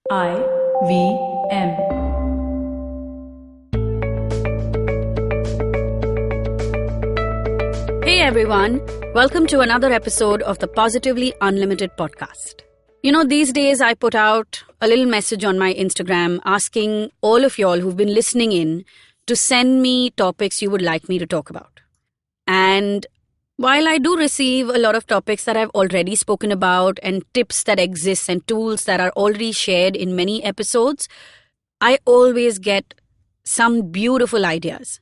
IVM. Hey everyone, welcome to another episode of the Positively Unlimited podcast. These days I put out a little message on my Instagram asking all of y'all who've been listening in to send me topics you would like me to talk about. And while I do receive a lot of topics that I've already spoken about and tips that exist and tools that are already shared in many episodes, I always get some beautiful ideas.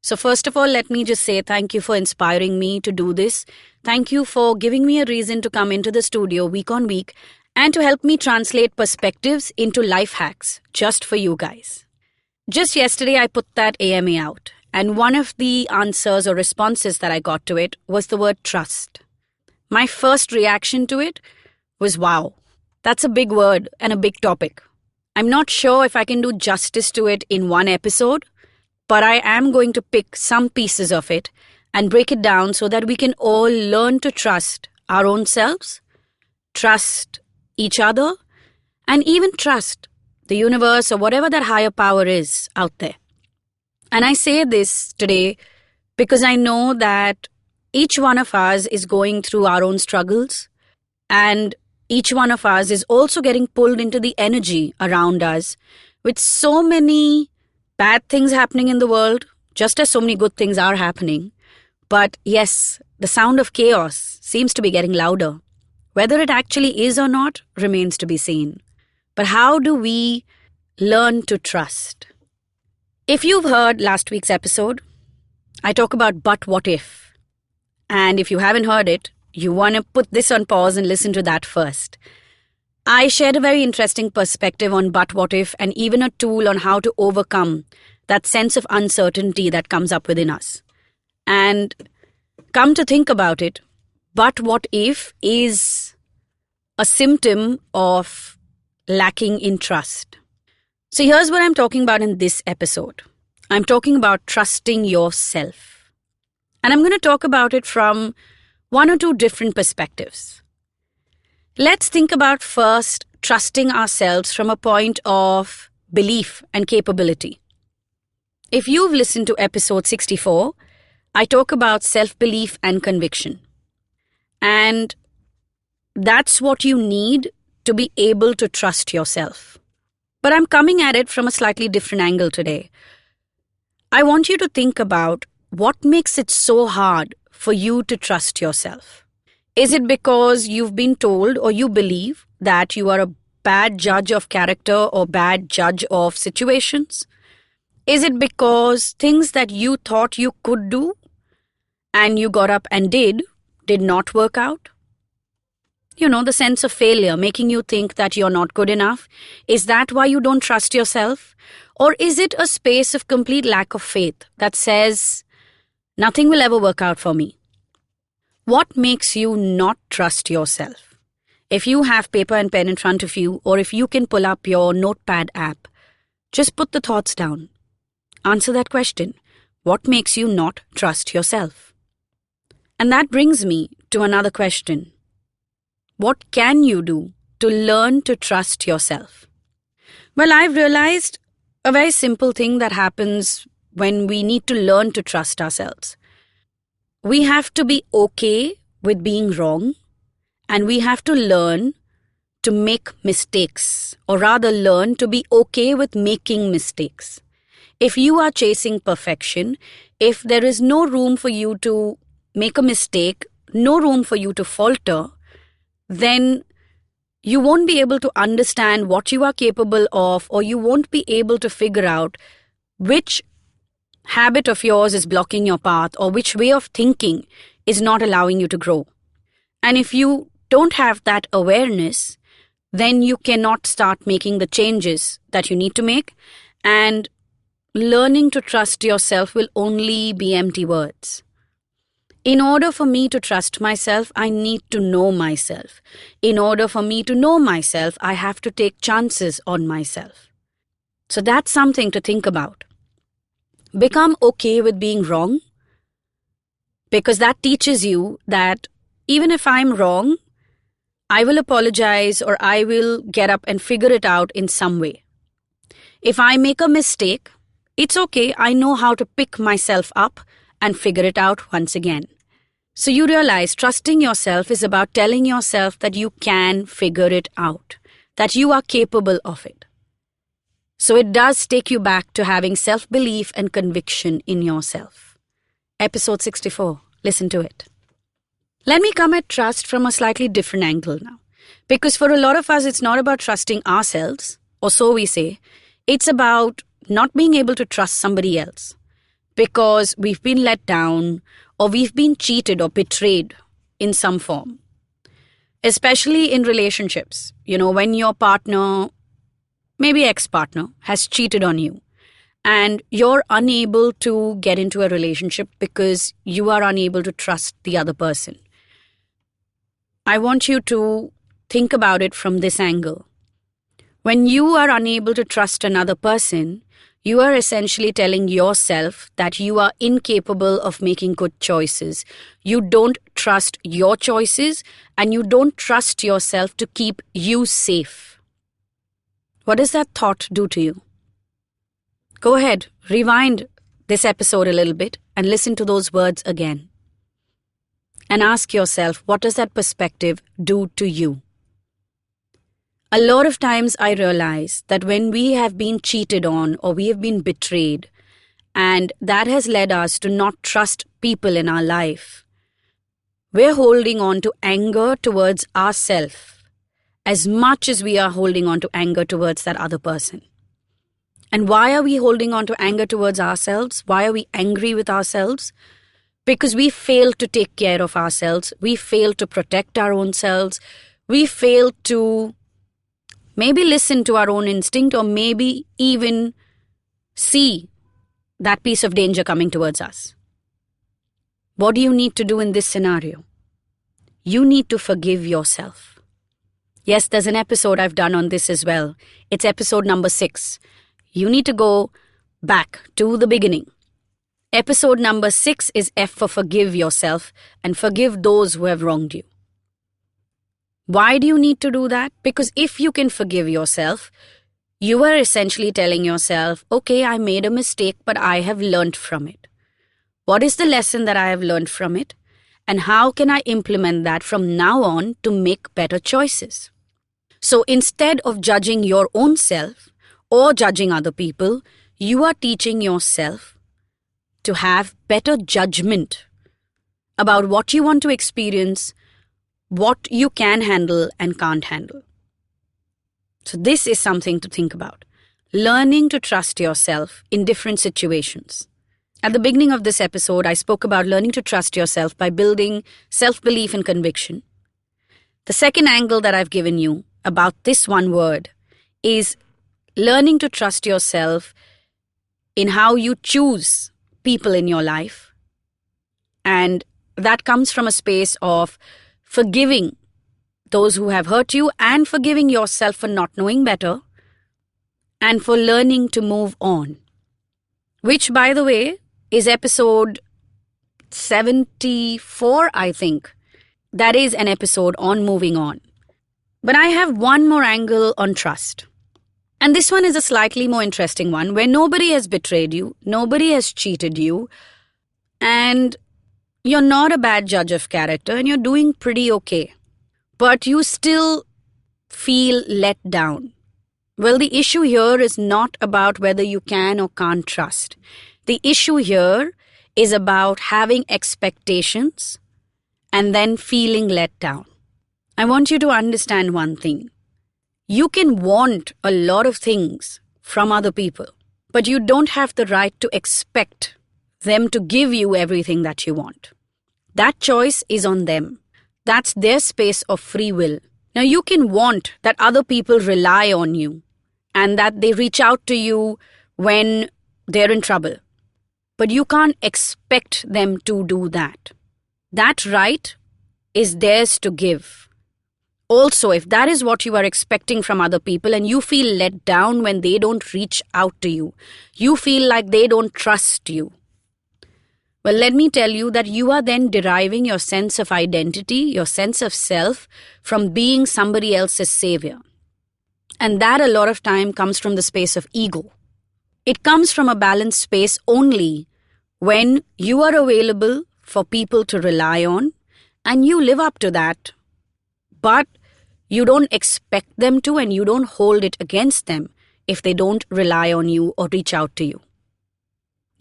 So first of all, let me just say thank you for inspiring me to do this. Thank you for giving me a reason to come into the studio week on week and to help me translate perspectives into life hacks just for you guys. Just yesterday, I put that AMA out. And one of the answers or responses that I got to it was the word trust. My first reaction to it was, wow, that's a big word and a big topic. I'm not sure if I can do justice to it in one episode, but I am going to pick some pieces of it and break it down so that we can all learn to trust our own selves, trust each other, and even trust the universe or whatever that higher power is out there. And I say this today because I know that each one of us is going through our own struggles, and each one of us is also getting pulled into the energy around us with so many bad things happening in the world, just as so many good things are happening. But yes, the sound of chaos seems to be getting louder. Whether it actually is or not remains to be seen. But how do we learn to trust? If you've heard last week's episode, I talk about but what if. And if you haven't heard it, you want to put this on pause and listen to that first. I shared a very interesting perspective on but what if and even a tool on how to overcome that sense of uncertainty that comes up within us. And come to think about it, but what if is a symptom of lacking in trust. So here's what I'm talking about in this episode. I'm talking about trusting yourself. And I'm going to talk about it from one or two different perspectives. Let's think about first trusting ourselves from a point of belief and capability. If you've listened to episode 64, I talk about self-belief and conviction. And that's what you need to be able to trust yourself. But I'm coming at it from a slightly different angle today. I want you to think about what makes it so hard for you to trust yourself. Is it because you've been told or you believe that you are a bad judge of character or bad judge of situations? Is it because things that you thought you could do and you got up and did not work out? The sense of failure making you think that you're not good enough. Is that why you don't trust yourself? Or is it a space of complete lack of faith that says, nothing will ever work out for me? What makes you not trust yourself? If you have paper and pen in front of you, or if you can pull up your notepad app, just put the thoughts down. Answer that question. What makes you not trust yourself? And that brings me to another question. What can you do to learn to trust yourself? Well, I've realized a very simple thing that happens when we need to learn to trust ourselves. We have to be okay with being wrong, and we have to learn to make mistakes, or rather learn to be okay with making mistakes. If you are chasing perfection, if there is no room for you to make a mistake, no room for you to falter, then you won't be able to understand what you are capable of, or you won't be able to figure out which habit of yours is blocking your path or which way of thinking is not allowing you to grow. And if you don't have that awareness, then you cannot start making the changes that you need to make, and learning to trust yourself will only be empty words. In order for me to trust myself, I need to know myself. In order for me to know myself, I have to take chances on myself. So that's something to think about. Become okay with being wrong, because that teaches you that even if I'm wrong, I will apologize or I will get up and figure it out in some way. If I make a mistake, it's okay. I know how to pick myself up and figure it out once again. So you realize trusting yourself is about telling yourself that you can figure it out, that you are capable of it. So it does take you back to having self-belief and conviction in yourself. Episode 64. Listen to it. Let me come at trust from a slightly different angle now. Because for a lot of us, it's not about trusting ourselves, or so we say. It's about not being able to trust somebody else because we've been let down or we've been cheated or betrayed in some form. Especially in relationships, when your partner, maybe ex-partner, has cheated on you and you're unable to get into a relationship because you are unable to trust the other person. I want you to think about it from this angle. When you are unable to trust another person, you are essentially telling yourself that you are incapable of making good choices. You don't trust your choices and you don't trust yourself to keep you safe. What does that thought do to you? Go ahead, rewind this episode a little bit and listen to those words again. And ask yourself, what does that perspective do to you? A lot of times I realize that when we have been cheated on or we have been betrayed, and that has led us to not trust people in our life, we're holding on to anger towards ourselves as much as we are holding on to anger towards that other person. And why are we holding on to anger towards ourselves? Why are we angry with ourselves? Because we failed to take care of ourselves. We failed to protect our own selves. We failed to maybe listen to our own instinct or maybe even see that piece of danger coming towards us. What do you need to do in this scenario? You need to forgive yourself. Yes, there's an episode I've done on this as well. It's episode number 6. You need to go back to the beginning. Episode number 6 is F for forgive yourself and forgive those who have wronged you. Why do you need to do that? Because if you can forgive yourself, you are essentially telling yourself, okay, I made a mistake, but I have learned from it. What is the lesson that I have learned from it? And how can I implement that from now on to make better choices? So instead of judging your own self or judging other people, you are teaching yourself to have better judgment about what you want to experience, what you can handle and can't handle. So this is something to think about. Learning to trust yourself in different situations. At the beginning of this episode, I spoke about learning to trust yourself by building self-belief and conviction. The second angle that I've given you about this one word is learning to trust yourself in how you choose people in your life. And that comes from a space of forgiving those who have hurt you and forgiving yourself for not knowing better and for learning to move on. Which, by the way, is episode 74, I think. That is an episode on moving on. But I have one more angle on trust. And this one is a slightly more interesting one where nobody has betrayed you, nobody has cheated you, and you're not a bad judge of character and you're doing pretty okay. But you still feel let down. Well, the issue here is not about whether you can or can't trust. The issue here is about having expectations and then feeling let down. I want you to understand one thing. You can want a lot of things from other people, but you don't have the right to expect them to give you everything that you want. That choice is on them. That's their space of free will. Now, you can want that other people rely on you and that they reach out to you when they're in trouble. But you can't expect them to do that. That right is theirs to give. Also, if that is what you are expecting from other people and you feel let down when they don't reach out to you, you feel like they don't trust you, Well, let me tell you that you are then deriving your sense of identity, your sense of self, from being somebody else's savior. And that a lot of time comes from the space of ego. It comes from a balanced space only when you are available for people to rely on and you live up to that. But you don't expect them to, and you don't hold it against them if they don't rely on you or reach out to you.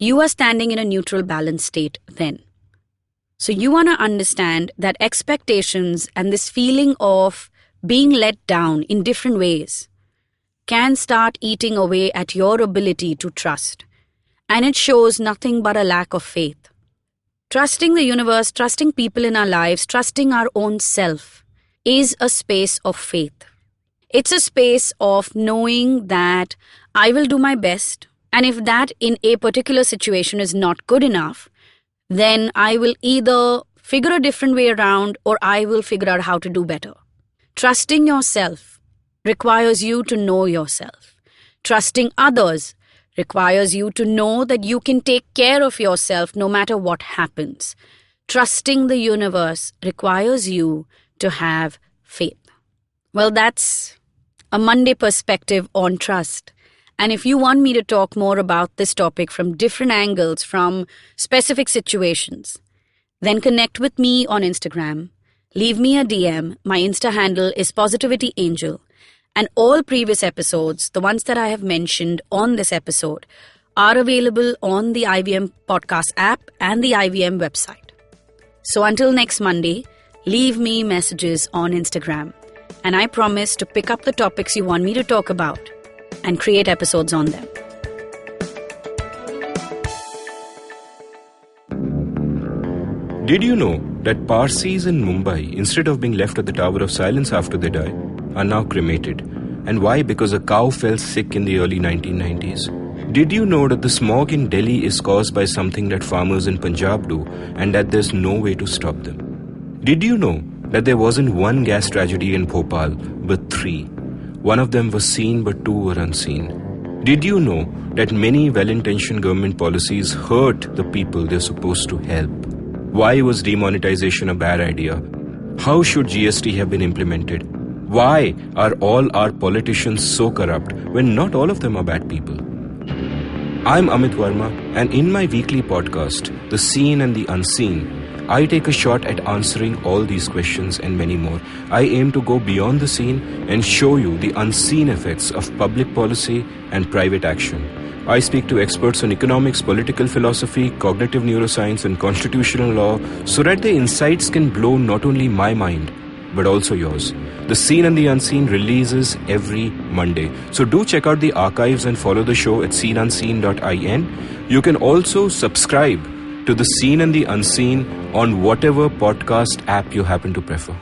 You are standing in a neutral, balanced state then. So you want to understand that expectations and this feeling of being let down in different ways can start eating away at your ability to trust. And it shows nothing but a lack of faith. Trusting the universe, trusting people in our lives, trusting our own self is a space of faith. It's a space of knowing that I will do my best. And if that in a particular situation is not good enough, then I will either figure a different way around or I will figure out how to do better. Trusting yourself requires you to know yourself. Trusting others requires you to know that you can take care of yourself no matter what happens. Trusting the universe requires you to have faith. Well, that's a Monday perspective on trust. And if you want me to talk more about this topic from different angles, from specific situations, then connect with me on Instagram. Leave me a DM. My Insta handle is PositivityAngel. And all previous episodes, the ones that I have mentioned on this episode, are available on the IVM podcast app and the IVM website. So until next Monday, leave me messages on Instagram. And I promise to pick up the topics you want me to talk about and create episodes on them. Did you know that Parsis in Mumbai, instead of being left at the Tower of Silence after they die, are now cremated? And why? Because a cow fell sick in the early 1990s. Did you know that the smog in Delhi is caused by something that farmers in Punjab do and that there's no way to stop them? Did you know that there wasn't one gas tragedy in Bhopal, but 3? One of them was seen, but 2 were unseen. Did you know that many well-intentioned government policies hurt the people they're supposed to help? Why was demonetization a bad idea? How should GST have been implemented? Why are all our politicians so corrupt when not all of them are bad people? I'm Amit Verma, and in my weekly podcast, The Seen and the Unseen, I take a shot at answering all these questions and many more. I aim to go beyond the seen and show you the unseen effects of public policy and private action. I speak to experts on economics, political philosophy, cognitive neuroscience, and constitutional law so that the insights can blow not only my mind, but also yours. The Seen and the Unseen releases every Monday. So do check out the archives and follow the show at seenunseen.in. You can also subscribe to The Seen and the Unseen on whatever podcast app you happen to prefer.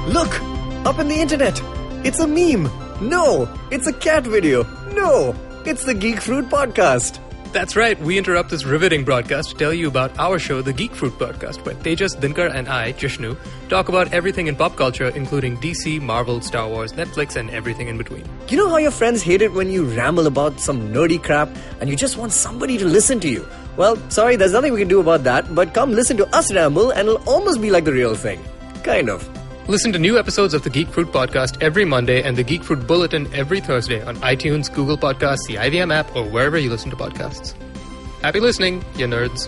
Look! Up in the internet! It's a meme! No! It's a cat video! No! It's the Geek Fruit Podcast! That's right, we interrupt this riveting broadcast to tell you about our show, The Geek Fruit Podcast, where Tejas, Dinkar and I, Jishnu, talk about everything in pop culture, including DC, Marvel, Star Wars, Netflix, and everything in between. You know how your friends hate it when you ramble about some nerdy crap and you just want somebody to listen to you? Well, sorry, there's nothing we can do about that, but come listen to us ramble and it'll almost be like the real thing. Kind of. Listen to new episodes of the Geek Fruit Podcast every Monday and the Geek Fruit Bulletin every Thursday on iTunes, Google Podcasts, the IVM app, or wherever you listen to podcasts. Happy listening, you nerds.